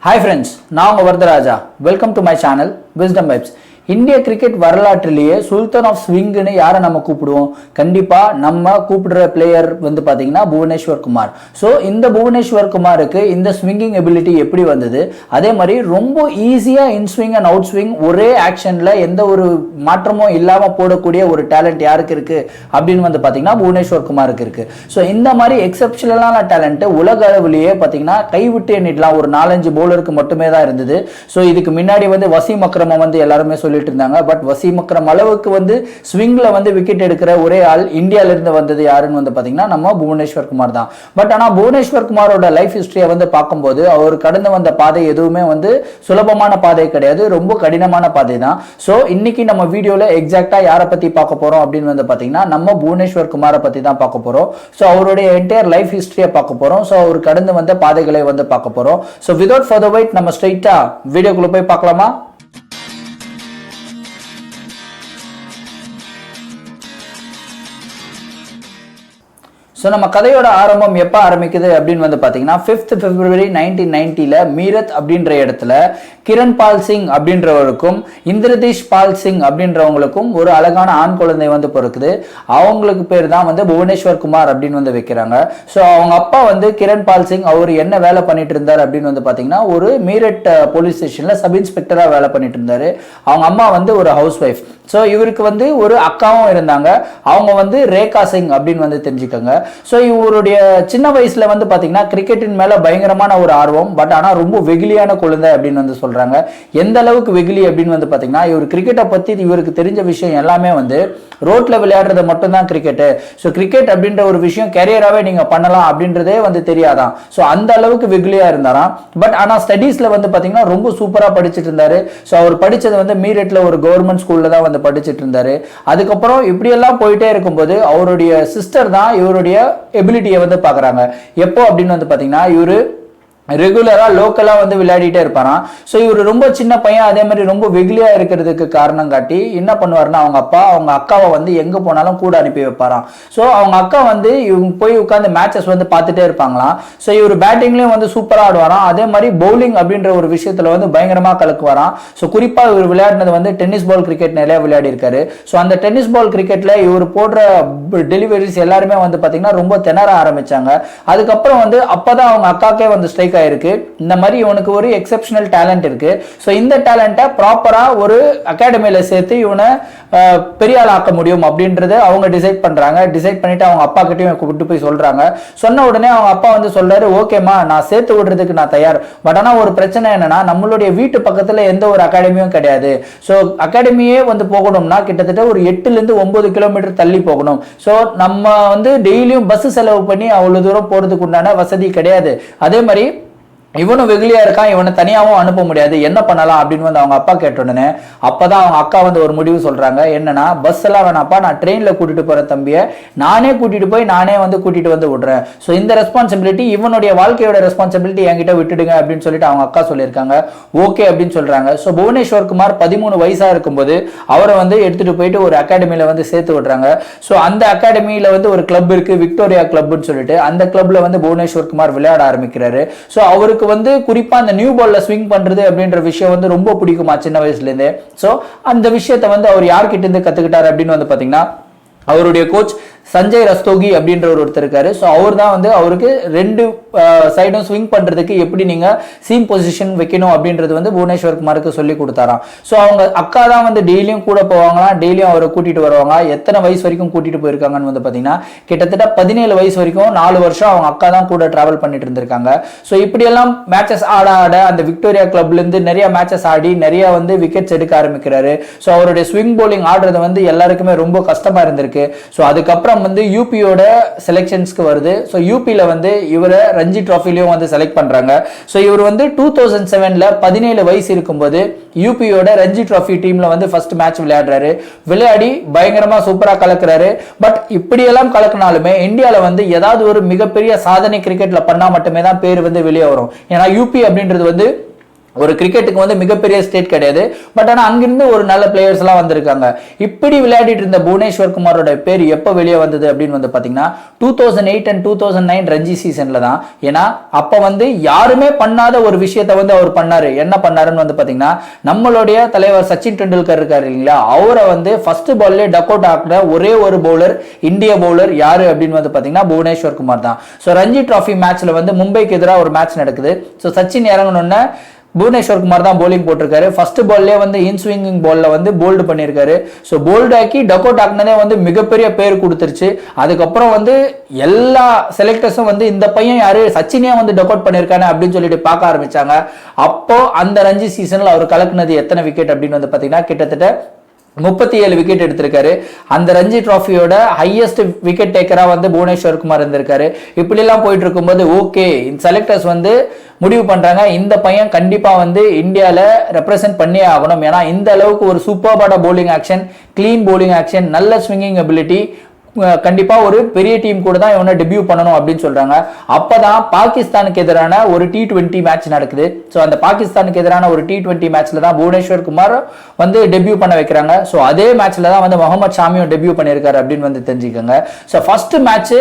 Hi friends, now Vardaraja. Welcome to my channel Wisdom Vibes. இந்திய cricket வரலாற்றிலேயே சுல்தான் of ஸ்விங்னு யாரை நம்ம கூப்பிடுவோம்? கண்டிப்பாக நம்ம கூப்பிடுற பிளேயர் வந்து பார்த்தீங்கன்னா புவனேஸ்வர் குமார். ஸோ இந்த புவனேஸ்வர் குமாருக்கு இந்த ஸ்விங்கிங் எபிலிட்டி எப்படி வந்தது? அதே மாதிரி ரொம்ப ஈஸியாக இன் ஸ்விங் அண்ட் அவுட் ஸ்விங் ஒரே ஆக்ஷனில் எந்த ஒரு மாற்றமும் இல்லாமல் போடக்கூடிய ஒரு டேலண்ட் யாருக்கு இருக்குது அப்படின்னு வந்து பார்த்தீங்கன்னா புவனேஸ்வர் குமாருக்கு இருக்குது. ஸோ இந்த மாதிரி எக்ஸப்ஷனலான டேலண்ட்டு உலக அளவிலேயே பார்த்தீங்கன்னா கைவிட்டு எண்ணிடலாம் ஒரு 4-5 பவுலருக்கு மட்டுமே தான் இருந்தது. ஸோ இதுக்கு முன்னாடி வந்து வசீம் அக்ரமை வந்து எல்லாருமே சொல்லிட்டு இருந்தாங்க. பட் வசீம் அக்ரம் அளவுக்கு வந்து ஸ்விங்ல வந்து விக்கெட் எடுக்கிற ஒரே ஆள் இந்தியால இருந்து வந்தது யாருன்னு வந்து பாத்தீங்கன்னா நம்ம புவனேஸ்வர் குமார் தான். பட் ஆனா புவனேஸ்வர் குமாரோட லைஃப் ஹிஸ்டரியை வந்து பார்க்கும்போது அவர் கடந்து வந்த பாதை எதுவுமே வந்து சுலபமான பாதை கிடையாது, ரொம்ப கடினமான பாதை தான். ஸோ இன்னைக்கு நம்ம வீடியோல எக்ஸாக்டா யாரை பத்தி பார்க்க போறோம் அப்படின்னு வந்து பாத்தீங்கன்னா நம்ம புவனேஸ்வர் குமாரை பத்தி தான் பார்க்க போறோம். ஸோ அவருடைய என்டையர் லைஃப் ஹிஸ்டரியை பார்க்க போறோம். ஸோ அவர் கடந்து வந்த பாதைகளை வந்து பார்க்க போறோம். ஸோ வித்வுட் ஃபர்தர் வெயிட் நம்ம ஸ்ட்ரைட்டா வீடியோக்குள்ள போய் பார்க்கலாமா? ஸோ நம்ம கதையோட ஆரம்பம் எப்போ ஆரம்பிக்குது அப்படின்னு வந்து பார்த்தீங்கன்னா 5th February 1990 மீரத் அப்படின்ற இடத்துல கிரண் பால் சிங் அப்படின்றவருக்கும் இந்திரதீஷ் பால் சிங் அப்படின்றவங்களுக்கும் ஒரு அழகான ஆண் குழந்தை வந்து பிறக்குது. அவங்களுக்கு பேர் தான் வந்து புவனேஸ்வர் குமார் அப்படின்னு வந்து வைக்கிறாங்க. ஸோ அவங்க அப்பா வந்து கிரண் பால் சிங் அவர் என்ன வேலை பண்ணிட்டு இருந்தார் அப்படின்னு வந்து பார்த்தீங்கன்னா ஒரு மீரட் போலீஸ் ஸ்டேஷனில் சப் இன்ஸ்பெக்டராக வேலை பண்ணிட்டு இருந்தாரு. அவங்க அம்மா வந்து ஒரு ஹவுஸ் ஒய்ஃப். ஸோ இவருக்கு வந்து ஒரு அக்காவும் இருந்தாங்க, அவங்க வந்து ரேகா சிங் அப்படின்னு வந்து தெரிஞ்சுக்கோங்க. ஸோ இவருடைய சின்ன வயசுல வந்து பார்த்தீங்கன்னா கிரிக்கெட்டின் மேல பயங்கரமான ஒரு ஆர்வம். பட் ஆனால் ரொம்ப வெகுலியான குழந்தை அப்படின்னு வந்து சொல்றாங்க. எந்த அளவுக்கு வெகுலி அப்படின்னு வந்து பார்த்தீங்கன்னா இவர் கிரிக்கெட்டை பத்தி இவருக்கு தெரிஞ்ச விஷயம் எல்லாமே வந்து ரோட்ல விளையாடுறது மட்டும்தான் கிரிக்கெட்டு. ஸோ கிரிக்கெட் அப்படின்ற ஒரு விஷயம் கேரியராகவே நீங்க பண்ணலாம் அப்படின்றதே வந்து தெரியாதான். ஸோ அந்த அளவுக்கு வெகுலியா இருந்தாராம். பட் ஆனால் ஸ்டடீஸ்ல வந்து பார்த்தீங்கன்னா ரொம்ப சூப்பரா படிச்சுட்டு இருந்தாரு. ஸோ அவர் படிச்சது வந்து மீரட்ல ஒரு கவர்மெண்ட் ஸ்கூல்ல தான் வந்து படிச்சுட்டு இருந்தாரு. அதுக்கப்புறம் இப்படியெல்லாம் போயிட்டே இருக்கும்போது அவருடைய சிஸ்டர் தான் இவருடைய எபிலிட்டியை வந்து பாக்குறாங்க. எப்போ அப்படின்னு வந்து பாத்தீங்கன்னா இவரு ரெகுலரா லோக்கலா வந்து விளையாடிட்டே இருப்பாராம். ஸோ இவர் ரொம்ப சின்ன பையன், அதே மாதிரி ரொம்ப வெகுலியா இருக்கிறதுக்கு காரணம் காட்டி என்ன பண்ணுவாருன்னா அவங்க அப்பா அவங்க அக்காவை வந்து எங்க போனாலும் கூட அனுப்பி வைப்பாராம். ஸோ அவங்க அக்கா வந்து இவங்க போய் உட்காந்து மேட்சஸ் வந்து பார்த்துட்டே இருப்பாங்களாம். ஸோ இவர் பேட்டிங்லயும் வந்து சூப்பரா ஆடுவாராம், அதே மாதிரி பவுலிங் அப்படின்ற ஒரு விஷயத்துல வந்து பயங்கரமா கலக்குவாராம். ஸோ குறிப்பா இவர் விளையாடினது வந்து டென்னிஸ் பால் கிரிக்கெட் நிறைய விளையாடி இருக்காரு. ஸோ அந்த டென்னிஸ் பால் கிரிக்கெட்ல இவர் போடுற டெலிவரிஸ் எல்லாருமே வந்து பாத்தீங்கன்னா ரொம்ப திணற ஆரம்பிச்சாங்க. அதுக்கப்புறம் வந்து அப்பதான் அவங்க அக்காக்கே வந்து ஸ்ட்ரைக் இருக்கு. இந்த மாதிரி இவனுக்கு ஒரு எக்ஸெப்ஷனல் டேலண்ட் இருக்கு. சோ இந்த டேலண்ட்டை ப்ராப்பரா ஒரு அகாடமியில சேர்த்து இவனை பெரிய ஆள் ஆக்க முடியும் அப்படின்றத அவங்க டிசைட் பண்றாங்க. டிசைட் பண்ணிட்டு அவங்க அப்பா கிட்டயும் கூப்பிட்டு போய் சொல்றாங்க. சொன்ன உடனே அவங்க அப்பா வந்து சொல்றாரு, ஓகேமா நான் சேர்த்து விடுறதுக்கு நான் தயார். பட் ஆனா ஒரு பிரச்சனை என்னன்னா நம்மளுடைய வீட்டு பக்கத்துல எந்த ஒரு அகாடமியும் கிடையாது. சோ அகாடமியே வந்து போகணும்னா கிட்டத்தட்ட ஒரு 8-9 கிலோமீட்டர் தள்ளி போகணும். சோ நம்ம வந்து டெய்லியும் பஸ் செலவு பண்ணி அவ்வளவு தூரம் போறதுக்கு உண்டான வசதி கிடையாது. அதே மாதிரி இவனும் வெகுலியா இருக்கான், இவனை தனியாவும் அனுப்ப முடியாது, என்ன பண்ணலாம் அப்படின்னு வந்து அவங்க அப்பா கேட்ட உடனே அப்பதான் அவங்க அக்கா வந்து ஒரு முடிவு சொல்றாங்க. என்னன்னா பஸ் எல்லாம் வேணாப்பா, நான் ட்ரெயின்ல கூட்டிட்டு போற தம்பிய நானே கூட்டிட்டு போய் நானே வந்து கூட்டிட்டு வந்து விடுறேன். ஸோ இந்த ரெஸ்பான்சிபிலிட்டி இவனுடைய வாழ்க்கையோட ரெஸ்பான்சிபிலிட்டி என்கிட்ட விட்டுடுங்க அப்படின்னு சொல்லிட்டு அவங்க அக்கா சொல்லியிருக்காங்க. ஓகே அப்படின்னு சொல்றாங்க. ஸோ புவனேஸ்வர் குமார் 13 வயசா இருக்கும்போது அவரை வந்து எடுத்துட்டு போயிட்டு ஒரு அகாடமியில வந்து சேர்த்து விடுறாங்க. ஸோ அந்த அகாடமியில வந்து ஒரு கிளப் இருக்கு, விக்டோரியா கிளப்னு சொல்லிட்டு, அந்த கிளப்ல வந்து புவனேஸ்வர் குமார் விளையாட ஆரம்பிக்கிறாரு. ஸோ அவருக்கு வந்து குறிப்பா அந்த நியூ பால்ல ஸ்விங் பண்றது அப்படின்ற விஷயம் வந்து ரொம்ப பிடிக்குமா சின்ன வயசுல இருந்தே. சோ அந்த விஷயத்தை வந்து அவர் யார்கிட்ட இருந்து கத்துக்கிட்டாரு அப்படின்னு வந்து பாத்தீங்கன்னா அவருடைய கோச் சஞ்சய் ரஸ்தோகி அப்படின்ற ஒருத்தர் இருக்காரு. ஸோ அவர் தான் வந்து அவருக்கு 2 சைடும் ஸ்விங் பண்றதுக்கு எப்படி நீங்க சீம் பொசிஷன் வைக்கணும் அப்படின்றது வந்து புவனேஸ்வர் குமாருக்கு சொல்லி கொடுத்தாராம். ஸோ அவங்க அக்கா தான் வந்து டெய்லியும் கூட போவாங்களாம், டெய்லியும் அவரை கூட்டிட்டு வருவாங்க. எத்தனை வயசு வரைக்கும் கூட்டிட்டு போயிருக்காங்கன்னு வந்து பாத்தீங்கன்னா கிட்டத்தட்ட 17 வயசு வரைக்கும் 4 வருஷம் அவங்க அக்கா தான் கூட டிராவல் பண்ணிட்டு இருந்திருக்காங்க. ஸோ இப்படியெல்லாம் மேட்சஸ் ஆட அந்த விக்டோரியா கிளப்ல இருந்து நிறைய மேட்சஸ் ஆடி நிறைய வந்து விக்கெட்ஸ் எடுக்க ஆரம்பிக்கிறாரு. ஸோ அவருடைய ஸ்விங் போலிங் ஆடுறது வந்து எல்லாருக்குமே ரொம்ப கஷ்டமா இருந்திருக்கு. ஸோ அதுக்கப்புறம் வந்து யூபியோட செலக்ஷன்ஸ்க்கு வருது. ஸோ யூபியில் வந்து இவரை ரஞ்சி ட்ராஃபிலையும் வந்து செலக்ட் பண்றாங்க. ஸோ இவர் வந்து 2007ல 17 வயசு இருக்கும்போது யூபியோட ரஞ்சி ட்ராஃபி டீம்ல வந்து ஃபர்ஸ்ட் மேட்ச் விளையாடுறாரு. விளையாடி பயங்கரமா சூப்பரா கலக்குறாரு. பட் இப்படியெல்லாம் கலக்கினாலுமே இந்தியாவில் வந்து ஏதாவது ஒரு மிகப்பெரிய சாதனை கிரிக்கெட்ல பண்ணா மட்டுமே தான் பேர் வந்து வெளியே வரும். ஏன்னா யூபி அப்படின்றது வந்து ஒரு கிரிக்கெட்டுக்கு வந்து மிகப்பெரிய ஸ்டேட் கிடையாது. பட் ஆனால் அங்கிருந்து ஒரு நல்ல பிளேயர்ஸ் எல்லாம் வந்திருக்காங்க. இப்படி விளையாடிட்டு இருந்த புவனேஸ்வர் குமாரோட பேர் எப்போ வெளியே வந்தது அப்படின்னு வந்து பார்த்தீங்கன்னா 2008 and 2009 ரஞ்சி சீசன்ல தான். ஏன்னா அப்போ வந்து யாருமே பண்ணாத ஒரு விஷயத்த வந்து அவர் பண்ணாரு. என்ன பண்ணாருன்னு வந்து பார்த்தீங்கன்னா, நம்மளுடைய தலைவர் சச்சின் டெண்டுல்கர் இருக்காரு இல்லைங்களா, அவரை வந்து ஃபர்ஸ்ட் பால்லே டக் அவுட் ஆக்கின ஒரே ஒரு பவுலர், இந்திய பவுலர் யாரு அப்படின்னு வந்து பார்த்தீங்கன்னா புவனேஸ்வர் குமார் தான். ஸோ ரஞ்சி டிராஃபி மேட்ச்ல வந்து மும்பைக்கு எதிராக ஒரு மேட்ச் நடக்குது. ஸோ சச்சின் இறங்கணும்னு புவனேஸ்வர் குமார் தான் போலிங் போட்டிருக்காரு. ஃபர்ஸ்ட் பால்லே வந்து இன்ஸ்விங்கிங் பால்ல வந்து போல்டு பண்ணியிருக்காரு. ஸோ போல்டு ஆக்கி டக் அவுட் ஆக்கினதே வந்து மிகப்பெரிய பேர் கொடுத்துருச்சு. அதுக்கப்புறம் வந்து எல்லா செலக்டர்ஸும் வந்து இந்த பையன் யாரு, சச்சினே வந்து டக் அவுட் பண்ணியிருக்கானே அப்படின்னு சொல்லிட்டு பார்க்க ஆரம்பிச்சாங்க. அப்போ அந்த ரஞ்சி சீசன்ல அவர் கலக்குனது எத்தனை விக்கெட் அப்படின்னு வந்து பார்த்தீங்கன்னா கிட்டத்தட்ட 37 விக்கெட் எடுத்திருக்காரு. அந்த ரஞ்சி டிராஃபியோட ஹையஸ்ட் விக்கெட் டேக்கரா வந்து புவனேஸ்வர் குமார் இருந்திருக்காரு. இப்படி எல்லாம் போயிட்டு இருக்கும்போது ஓகே, செலக்டர்ஸ் வந்து முடிவு பண்றாங்க, இந்த பையன் கண்டிப்பா வந்து இந்தியால ரெப்ரசென்ட் பண்ணியே ஆகணும். ஏன்னா இந்த அளவுக்கு ஒரு சூப்பர்பான bowling action, clean bowling action, நல்ல ஸ்விங்கிங் எபிலிட்டி, கண்டிப்பா ஒரு பெரிய டீம் கூட தான் இவனை டெபியூ பண்ணணும் அப்படின்னு சொல்றாங்க. அப்பதான் பாகிஸ்தானுக்கு எதிரான ஒரு T20 மேட்ச் நடக்குது. ஸோ அந்த பாகிஸ்தானுக்கு எதிரான ஒரு T20 மேட்ச்ல தான் புவனேஸ்வர் குமார் வந்து டெபியூ பண்ண வைக்கிறாங்க. ஸோ அதே மேட்ச்ல தான் வந்து முகமது ஷாமியும் டெபியூ பண்ணியிருக்காரு அப்படின்னு வந்து தெரிஞ்சுக்கோங்க. So first match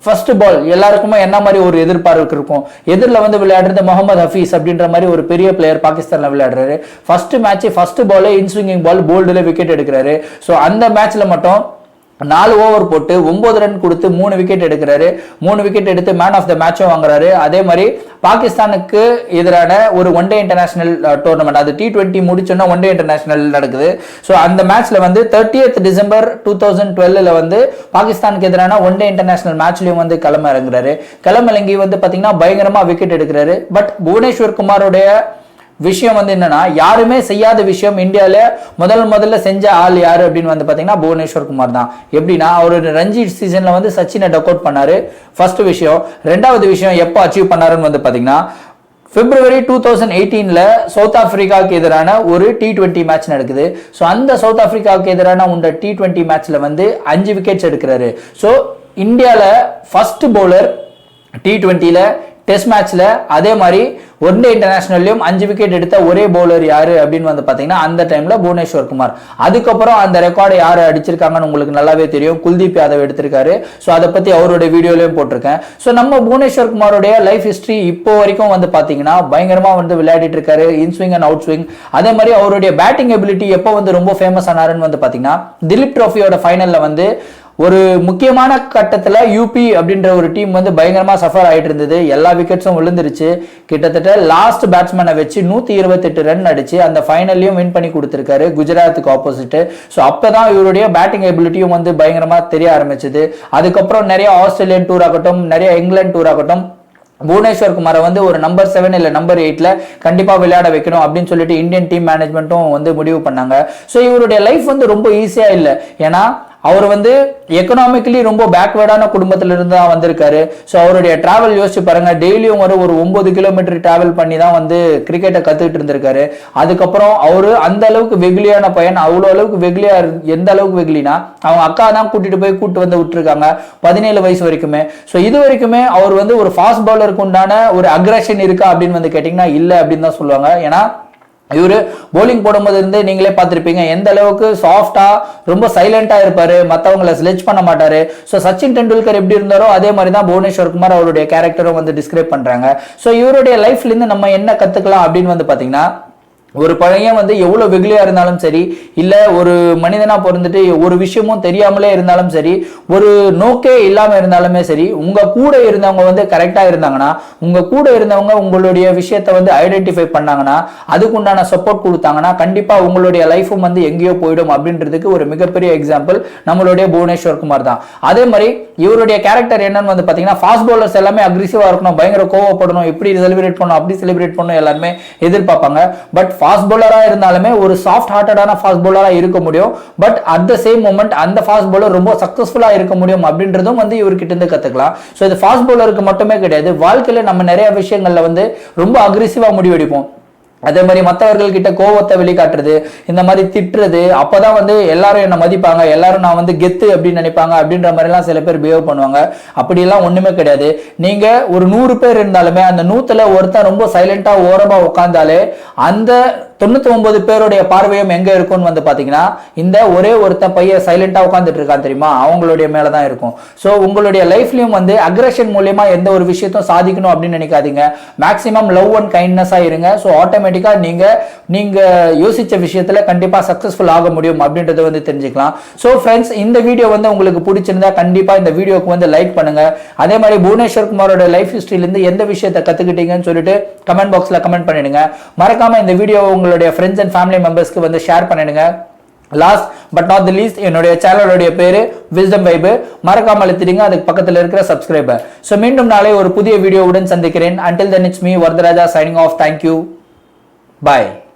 first ball எல்லாருக்குமே என்ன மாதிரி ஒரு எதிர்பார்ப்பு இருக்கும், எதிரில் வந்து விளையாடுறது முகமது ஹஃபீஸ் அப்படின்ற மாதிரி ஒரு பெரிய பிளேயர் பாகிஸ்தான்ல விளையாடுறாரு. First match first ball inswinging ball போல்டுல விக்கெட் எடுக்கிறாரு. ஸோ அந்த மேட்ச்ல மட்டும் 4 ஓவர் போட்டு 9 ரன் கொடுத்து 3 விக்கெட் எடுக்கிறாரு. 3 விக்கெட் எடுத்து மேன் ஆஃப் த மேட்சும் வாங்குறாரு. அதே மாதிரி பாகிஸ்தானுக்கு எதிரான ஒரு ஒன் டே இன்டர்நேஷனல் டோர்னமெண்ட், அது T20 முடிச்சோன்னா ஒன் டே இன்டர்நேஷனல் நடக்குது. ஸோ அந்த மேட்ச்ல வந்து 30th December 2012 வந்து பாகிஸ்தானுக்கு எதிரான ஒன் டே இன்டர்நேஷனல் மேட்ச்லயும் வந்து களமிறங்குறாரு. களமிறங்கி வந்து பாத்தீங்கன்னா பயங்கரமா விக்கெட் எடுக்கிறாரு. பட் புவனேஸ்வர் குமாரோடைய விஷயம் வந்து என்னன்னா, யாருமே செய்யாத விஷயம் இந்தியால முதல்ல செஞ்ச ஆள் யாரு அப்படின்னு வந்து பாத்தீங்கன்னா புவனேஸ்வர் குமார் தான். எப்படின்னா அவர் ரஞ்சி சீசன்ல வந்து சச்சினை டக் அவுட் பண்ணாரு, ஃபர்ஸ்ட் விஷயம். ரெண்டாவது விஷயம் எப்போ அச்சீவ் பண்ணாருன்னு வந்து பாத்தீங்கன்னா February 2018 சவுத் ஆப்பிரிக்காவுக்கு எதிரான ஒரு T20 மேட்ச் நடக்குது. ஸோ அந்த சவுத் ஆப்பிரிக்காவுக்கு எதிரான உண்ட T20 மேட்ச்ல வந்து 5 விக்கெட்ஸ் எடுக்கிறாரு. ஸோ இந்தியால ஃபர்ஸ்ட் பவுலர் T20ல டெஸ்ட் மேட்ச்ல, அதே மாதிரி ஒன் டே இன்டர்நேஷனல்லையும் 5 விக்கெட் எடுத்த ஒரே பவுலர் யாரு அப்படின்னு வந்து பாத்தீங்கன்னா அந்த டைம்ல புவனேஸ்வர் குமார். அதுக்கப்புறம் அந்த ரெக்கார்டை யாரு அடிச்சிருக்காங்கன்னு உங்களுக்கு நல்லாவே தெரியும், குல்தீப் யாதவ் எடுத்திருக்காரு. ஸோ அதை பத்தி அவருடைய வீடியோலயும் போட்டிருக்கேன். ஸோ நம்ம புவனேஸ்வர் குமாரோடைய லைஃப் ஹிஸ்டரி இப்போ வரைக்கும் வந்து பாத்தீங்கன்னா பயங்கரமா வந்து விளையாடிட்டு இருக்காரு, இன்ஸ்விங் அண்ட் அவுட் ஸ்விங். அதே மாதிரி அவருடைய பேட்டிங் எபிலிட்டி எப்போ வந்து ரொம்ப ஃபேமஸ் ஆனாருன்னு வந்து பாத்தீங்கன்னா திலீப் ட்ரோஃபியோட ஃபைனல்ல வந்து ஒரு முக்கியமான கட்டத்துல யூபி அப்படின்ற ஒரு டீம் வந்து பயங்கரமா சஃபர் ஆயிட்டு இருந்தது. எல்லா விக்கெட்ஸும் விழுந்துருச்சு. கிட்டத்தட்ட லாஸ்ட் பேட்ஸ்மேனை வச்சு 128 ரன் அடிச்சு அந்த ஃபைனல்லையும் வின் பண்ணி கொடுத்திருக்காரு குஜராத்துக்கு ஆப்போசிட். ஸோ அப்பதான் இவருடைய பேட்டிங் எபிலிட்டியும் வந்து பயங்கரமா தெரிய ஆரம்பிச்சது. அதுக்கப்புறம் நிறைய ஆஸ்திரேலியன் டூர் ஆகட்டும், நிறைய இங்கிலாந்து டூர் ஆகட்டும், புவனேஸ்வர் குமாரை வந்து ஒரு நம்பர் 7 இல்ல நம்பர் 8ல கண்டிப்பா விளையாட வைக்கணும் அப்படின்னு சொல்லிட்டு இந்தியன் டீம் மேனேஜ்மெண்ட்டும் வந்து முடிவு பண்ணாங்க. ஸோ இவருடைய லைஃப் வந்து ரொம்ப ஈஸியா இல்லை. ஏன்னா அவர் வந்து எக்கனாமிக்கலி ரொம்ப பேக்வேர்டான குடும்பத்துல இருந்து தான் வந்திருக்காரு. ஸோ அவருடைய டிராவல் யோசிச்சு பாருங்க, டெய்லியும் ஒரு 9 கிலோமீட்டர் டிராவல் பண்ணி தான் வந்து கிரிக்கெட்டை கத்துக்கிட்டு இருந்திருக்காரு. அதுக்கப்புறம் அவரு அந்த அளவுக்கு வெகுலியான பையன், அவ்வளோ அளவுக்கு வெகுலியா, எந்த அளவுக்கு வெகுலினா அவங்க அக்கா தான் கூட்டு வந்து விட்டுருக்காங்க 17 வயசு வரைக்குமே. ஸோ இது வரைக்குமே அவர் வந்து ஒரு ஃபாஸ்ட் பவுலருக்கு உண்டான ஒரு அக்ரஷன் இருக்கா அப்படின்னு வந்து கேட்டீங்கன்னா இல்லை அப்படின்னு தான் சொல்லுவாங்க. ஏன்னா இவரு போலிங் போடும்போது இருந்து நீங்களே பார்த்திருப்பீங்க எந்த அளவுக்கு சாஃப்டா ரொம்ப சைலண்டா இருப்பாரு, மற்றவங்களை ஸ்லெட்ச் பண்ண மாட்டாரு. ஸோ சச்சின் டெண்டுல்கர் எப்படி இருந்தாரோ அதே மாதிரி தான் புவனேஸ்வர் குமார் அவருடைய கேரக்டரும் வந்து டிஸ்கிரைப் பண்றாங்க. ஸோ இவருடைய லைஃப்ல இருந்து நம்ம என்ன கத்துக்கலாம் அப்படின்னு வந்து பாத்தீங்கன்னா, ஒரு பையன் வந்து எவ்வளவு வெகுலியா இருந்தாலும் சரி, இல்ல ஒரு மனிதனா பிறந்துட்டு ஒரு விஷயமும் தெரியாமலே இருந்தாலும் சரி, ஒரு நோக்கே இல்லாம இருந்தாலுமே சரி, உங்க கூட இருந்தவங்க வந்து கரெக்டா இருந்தாங்கன்னா, உங்க கூட இருந்தவங்க உங்களுடைய விஷயத்தை வந்து ஐடென்டிஃபை பண்ணாங்கன்னா, அதுக்குண்டான சப்போர்ட் கொடுத்தாங்கன்னா கண்டிப்பா உங்களுடைய லைஃபும் வந்து எங்கேயோ போயிடும் அப்படின்றதுக்கு ஒரு மிகப்பெரிய எக்ஸாம்பிள் நம்மளுடைய புவனேஸ்வர் குமார் தான். அதே மாதிரி இவருடைய கேரக்டர் என்னன்னு வந்து பாத்தீங்கன்னா, ஃபாஸ்ட் பவுலர்ஸ் எல்லாமே அக்ரெசிவா இருக்கணும், பயங்கர கோவப்படணும், எப்படி செலிப்ரேட் பண்ணணும், அப்படி செலிப்ரேட் பண்ணணும் எல்லாருமே எதிர்பார்ப்பாங்க. பட் ஃபாஸ்ட் பவுலரா இருந்தாலுமே ஒரு சாஃப்ட் ஹார்ட்டடான ஃபாஸ்ட் பவுலரா இருக்க முடியும். But at the same moment அந்த ஃபாஸ்ட் பவுலர் ரொம்ப சக்சஸ்ஃபுல்லா இருக்க முடியும் அப்படின்றதும் வந்து இவர்கிட்ட இருந்து கத்துக்கலாம். ஸோ இது ஃபாஸ்ட் பவுலருக்கு மட்டுமே கிடையாது, வாழ்க்கையில நம்ம நிறைய விஷயங்கள்ல வந்து ரொம்ப அக்ரெசிவா முடிவெடுப்போம். அதே மாதிரி மற்றவர்கள் கிட்ட கோவத்தை வெளிக்காட்டுறது, இந்த மாதிரி திட்டுறது, அப்பதான் வந்து எல்லாரும் என்ன மதிப்பாங்க, எல்லாரும் நான் வந்து கெத்து அப்படின்னு நினைப்பாங்க அப்படின்ற மாதிரிலாம் சில பேர் பிஹேவ் பண்ணுவாங்க. அப்படிலாம் ஒண்ணுமே கிடையாது. நீங்க ஒரு 100 பேர் இருந்தாலுமே அந்த 100ல ஒருத்தன் ரொம்ப சைலண்டா ஓரமா உட்கார்ந்தாலே அந்த 99 பேருடைய பார்வையும் எங்க இருக்கும்னு வந்து பாத்தீங்கன்னா இந்த ஒரே ஒருத்தன் பையன் சைலண்டா உட்காந்துட்டு இருக்கான் தெரியுமா, அவங்களுடைய மேலதான் இருக்கும். ஸோ உங்களுடைய லைஃப்லயும் வந்து அக்ரஷன் மூலியமா எந்த ஒரு விஷயத்தையும் சாதிக்கணும் அப்படின்னு நினைக்காதீங்க. மேக்ஸிமம் லவ் அண்ட் கைண்ட்னஸா இருங்க. ஸோ ஆட்டோமேட்டிக்கா நீங்க யோசிச்ச விஷயத்துல கண்டிப்பா சக்சஸ்ஃபுல் ஆக முடியும் அப்படின்றத வந்து தெரிஞ்சுக்கலாம். ஸோ ஃப்ரெண்ட்ஸ், இந்த வீடியோ வந்து உங்களுக்கு பிடிச்சிருந்தா கண்டிப்பா இந்த வீடியோக்கு வந்து லைக் பண்ணுங்க. அதே மாதிரி புவனேஸ்வர் குமாரோட லைஃப் ஹிஸ்டரியில இருந்து எந்த விஷயத்தை கத்துக்கிட்டீங்கன்னு சொல்லிட்டு கமெண்ட் பாக்ஸ்ல கமெண்ட் பண்ணிடுங்க. மறக்காம இந்த வீடியோ உங்களுடைய ஃப்ரெண்ட்ஸ் அண்ட் ஃபேமிலி மெம்பர்ஸ்க்கு வந்து ஷேர் பண்ணிடுங்க. Last but not the least, என்னுடைய சேனலுடைய பேரு விஸ்டம் வைப். மறக்காம அழுத்திடுங்க அதுக்கு பக்கத்துல இருக்கிற சப்ஸ்கிரைபர். ஸோ மீண்டும் நாளை ஒரு புதிய வீடியோவுடன் சந்திக்கிறேன். until then it's me Varadaraja signing off. Thank you. Bye.